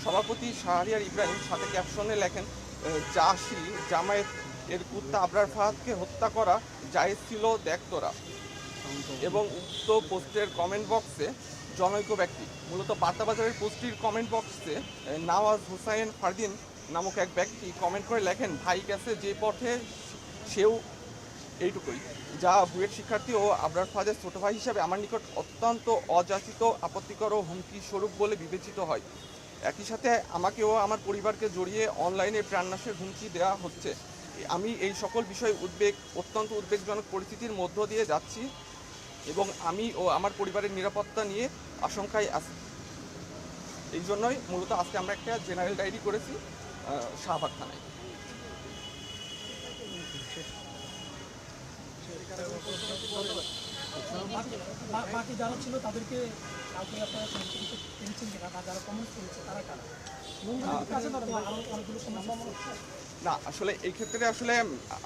সভাপতি শাহরিয়ার ইব্রাহিম সাথে ক্যাপশনে লেখেন, জাসি জামায়াত এর কুত্তা আবরার ফাহাদকে হত্যা করা জায়েজ ছিল দেখ তোরা। এবং উক্ত পোস্টের কমেন্ট বক্সে জনৈক ব্যক্তি, মূলত বার্তাবাজারের পোস্টটির কমেন্ট বক্সে নওয়াজ হুসাইন ফারদিন নামক এক ব্যক্তি কমেন্ট করে লেখেন, ভাই গেছে যে পথে সেও এইটুকুই। যা বুয়েট শিক্ষার্থী ও আবরার ফাহাদের ছোট ভাই হিসাবে আমার নিকট অত্যন্ত অযাচিত, আপত্তিকর ও হুমকি স্বরূপ বলে বিবেচিত হয়। একই সাথে আমাকে ও আমার পরিবারকে জড়িয়ে অনলাইনে প্রাণনাশের হুমকি দেওয়া হচ্ছে। আমি এই সকল বিষয়ে অত্যন্ত উদ্বেগজনক পরিস্থিতির মধ্য দিয়ে যাচ্ছি এবং আমি ও আমার পরিবারের নিরাপত্তা নিয়ে আশঙ্কায় আছি। এই জন্যই মূলত আজকে আমরা একটা জেনারেল ডায়েরি করেছি শাহবাগ থানায়। বাকি যারা ছিল তাদেরকে কাউকে আপনারা পেরেছেন কিনা বা যারা কমেন্টস করেছে তারা কারা? না, আসলে এই ক্ষেত্রে আসলে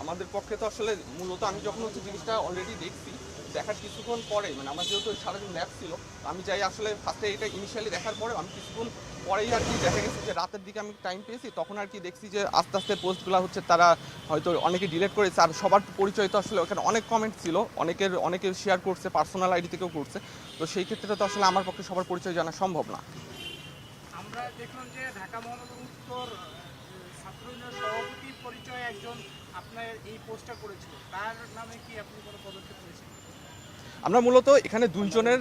আমাদের পক্ষে তো আসলে মূলত আমি যখন জিনিসটা অলরেডি দেখছি, দেখার কিছুক্ষণ পরে মানে আমার যেহেতু সারাদিন ল্যাব ছিল, আমি যাই আসলে ফার্স্টে এটা ইনিশিয়ালি দেখার পরে আমি কিছুক্ষণ পরেই আর কি দেখা গেছে যে রাতের দিকে আমি টাইম পেয়েছি, তখন আর কি দেখছি যে আস্তে আস্তে পোস্টগুলো হচ্ছে তারা হয়তো অনেকে ডিলিট করেছে। আর সবার পরিচয় তো আসলে ওখানে অনেক কমেন্ট ছিল, অনেকে শেয়ার করছে, পার্সোনাল আইডি থেকেও করছে। তো সেই ক্ষেত্রে তো আসলে আমার পক্ষে সবার পরিচয় জানা সম্ভব না। আমরা দেখলাম যে ঢাকা মহানগর উত্তর ছাত্র ইউনিয়নের সভাপতির পরিচয় একজন আপনার এই পোস্টটা করেছিল, তার নামে কি আপনি কোনো পদক্ষেপ নিয়েছেন? আমরা মূলত এখানে দুইজনের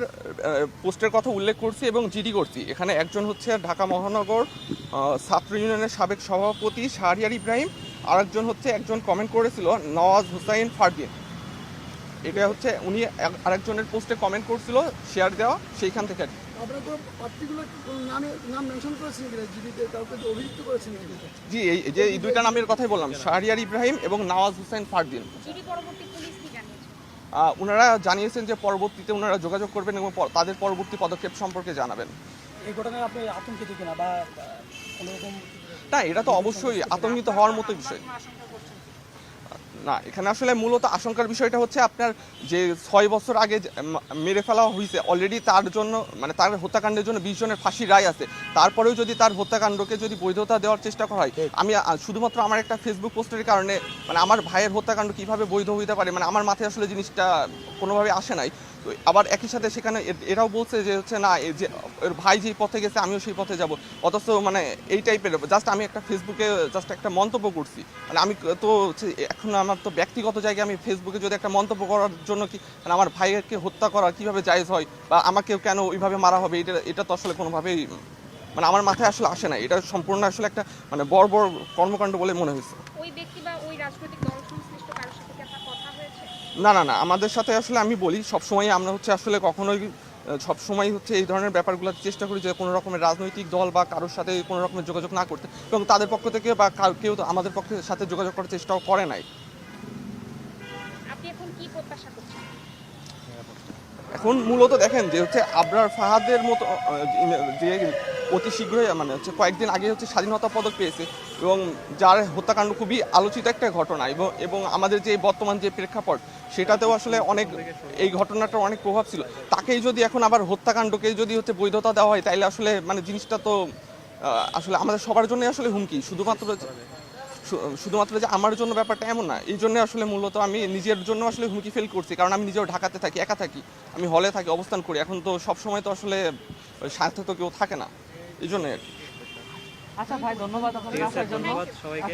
পোস্টের কথা উল্লেখ করছি এবং জিডি করছি। এখানে একজন হচ্ছে ঢাকা মহানগর ছাত্র ইউনিয়নের সাবেক সভাপতি শাহরিয়ার ইব্রাহিম, আর একজন কমেন্ট করেছিল নওয়াজ হুসাইন ফারদিন। এটা হচ্ছে উনি আরেকজনের পোস্টে কমেন্ট করছিল, শেয়ার দেওয়া, সেইখান থেকে। জি, এই দুইটা নামের কথাই বললাম, শাহরিয়ার ইব্রাহিম এবং নওয়াজ হুসাইন ফারদিন। ওনারা জানিয়েছেন যে পরবর্তীতে ওনারা যোগাযোগ করবেন এবং তাদের পরবর্তী পদক্ষেপ সম্পর্কে জানাবেন। এই ঘটনায় আপনি আতঙ্কিত কিনা বা কোনো রকম? না, এটা তো অবশ্যই আতঙ্কিত হওয়ার মতো বিষয়। না, এখানে আসলে মূলত আশঙ্কার বিষয়টা হচ্ছে আপনার যে 6 বছর আগে মেরে ফেলা হয়েছে অলরেডি, তার জন্য মানে তার হত্যাকাণ্ডের জন্য 20 জনের ফাঁসির রায় আছে। তারপরেও যদি তার হত্যাকাণ্ডকে যদি বৈধতা দেওয়ার চেষ্টা করা হয়, আমি শুধুমাত্র আমার একটা ফেসবুক পোস্টের কারণে মানে আমার ভাইয়ের হত্যাকাণ্ড কিভাবে বৈধ হইতে পারে, মানে আমার মাথায় আসলে জিনিসটা কোনোভাবে আসে নাই। তো আবার একই সাথে সেখানে এরাও বলছে যে হচ্ছে না, যে এর ভাই যেই পথে গেছে আমিও সেই পথে যাব, অথচ মানে এই টাইপের জাস্ট আমি একটা ফেসবুকে জাস্ট একটা মন্তব্য করছি। মানে আমি তো এখন আমার তো ব্যক্তিগত জায়গায় আমি ফেসবুকে যদি একটা মন্তব্য করার জন্য কি মানে আমার ভাইকে হত্যা করা কিভাবে জায়েজ হয় বা আমাকেও কেন ওইভাবে মারা হবে, এটা তো আসলে কোনোভাবেই মানে আমার মাথায় আসলে আসে না। এটা সম্পূর্ণ আসলে একটা মানে বড় কর্মকাণ্ড বলে মনে হয়েছে। ওই ব্যক্তি বা ওই রাজনৈতিক দল সংশ্লিষ্ট কারোর সাথে কি আপনার কথা হয়েছে? না, আমাদের সাথে আসলে আমি বলি সবসময় আমরা আসলে কখনোই সবসময় এই ধরনের ব্যাপারগুলো চেষ্টা করি যে কোনো রকমের রাজনৈতিক দল বা কারোর সাথে কোনো রকমের যোগাযোগ না করতে, এবং তাদের পক্ষ থেকে বা কেউ তো আমাদের পক্ষে সাথে যোগাযোগ করার চেষ্টাও করে নাই। আপনি এখন কি প্রত্যাশা করছেন? এখন মূলত দেখেন যে আবরার ফাহাদের মতো যে অতি শীঘ্রই মানে কয়েকদিন আগে স্বাধীনতা পদক পেয়েছে এবং যার হত্যাকাণ্ড খুবই আলোচিত একটা ঘটনা, এবং আমাদের যে বর্তমান যে প্রেক্ষাপট সেটাতেও আসলে অনেক এই ঘটনাটার অনেক প্রভাব ছিল। তাকেই যদি এখন আবার হত্যাকাণ্ডকে যদি বৈধতা দেওয়া হয়, তাইলে আসলে মানে জিনিসটা তো আসলে আমাদের সবার জন্য আসলে হুমকি। শুধুমাত্র যে আমার জন্য ব্যাপারটা এমন না, এই জন্য আসলে মূলত আমি নিজের জন্য আসলে হুমকি ফিল করছি, কারণ আমি নিজেও ঢাকাতে থাকি, একা থাকি, আমি হলে থাকি, অবস্থান করি। এখন তো সবসময় তো আসলে সাথে তো কেউ থাকে না, এই জন্যই আর কি। আচ্ছা ভাই, ধন্যবাদ আপনার আসার জন্য। সবাইকে।